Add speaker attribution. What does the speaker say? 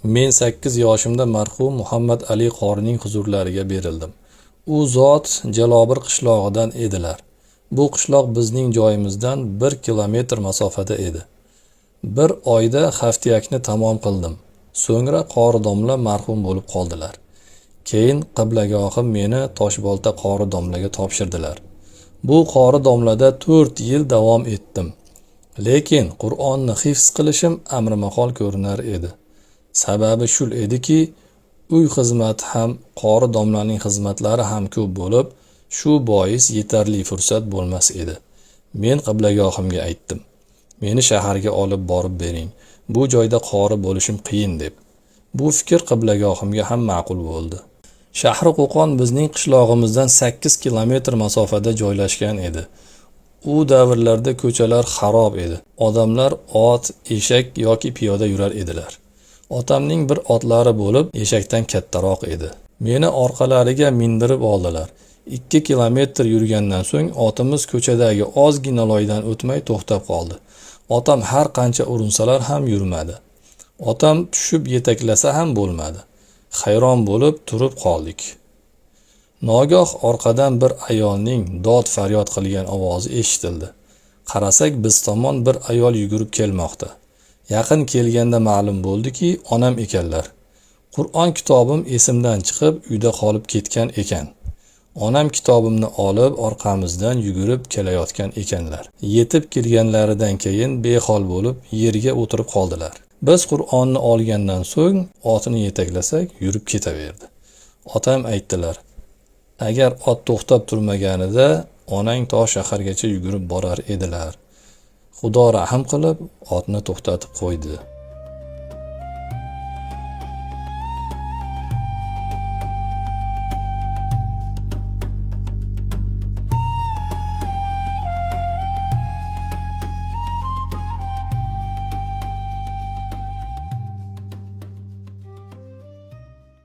Speaker 1: Men 8 yoshimda marhum Muhammad Ali qorining huzurlariga berildim. U zot Jalobir qishlog'idan edilar. Bu qishloq bizning joyimizdan 1 kilometr masofada edi. Bir oyda haftiyakni tamom qildim. So'ngra qori domla marhum bo'lib qoldilar. Keyin qiblagohim meni Toshbolta qori domlaga topshirdilar. Bu qori domlada 4 yil davom etdim. Lekin Qur'onni hifz qilishim amrimahol ko'rinar edi. Sababi shul ediki, uy xizmati ham, qori domlaning xizmatlari ham ko'p bo'lib, shu bois yetarli fursat bo'lmas edi. Men qiblagohimga aytdim: "Meni shaharga olib borib bering. Bu joyda qori bo'lishim qiyin" deb. Bu fikr qiblagohimga ham ma'qul bo'ldi. Shahri Qo'qon bizning qishlog'imizdan 8 kilometr masofada joylashgan edi. U davrlarda ko'chalar xarob edi. Odamlar ot, eshak yoki piyoda yurar edilar. Otamning bir otlari bo'lib, eshakdan kattaroq edi. Meni orqalariga mindirib oldilar. 2 kilometr yurgandan so'ng otimiz ko'chadagi ozgina loydan o'tmay to'xtab qoldi. Otam har qancha urinsalar ham yurmadi. Otam tushib yetaklasa ham bo'lmadi. Hayron bo'lib turib qoldik. Nogoh orqadan bir ayolning dod faryod qilgan ovozi eshitildi. Qarasak, biz tomon bir ayol yugurib kelmoqda. Yaqin kelganda ma'lum bo'ldiki, onam ekanlar. Qur'on kitobim esimdan chiqib, uyda qolib ketgan ekan. Onam kitobimni olib orqamizdan yugurib kelayotgan ekanlar. Yetib kelganlaridan keyin behol bo'lib yerga o'tirib qoldilar. Biz Qur'onni olgandan so'ng otini yetaklasak, yurib ketaverdi. Otam aytdilar: "Agar ot to'xtab turmaganida, onang to shahargacha yugurib borar edilar. Xudo rahim qilib, otni to'xtatib qo'ydi."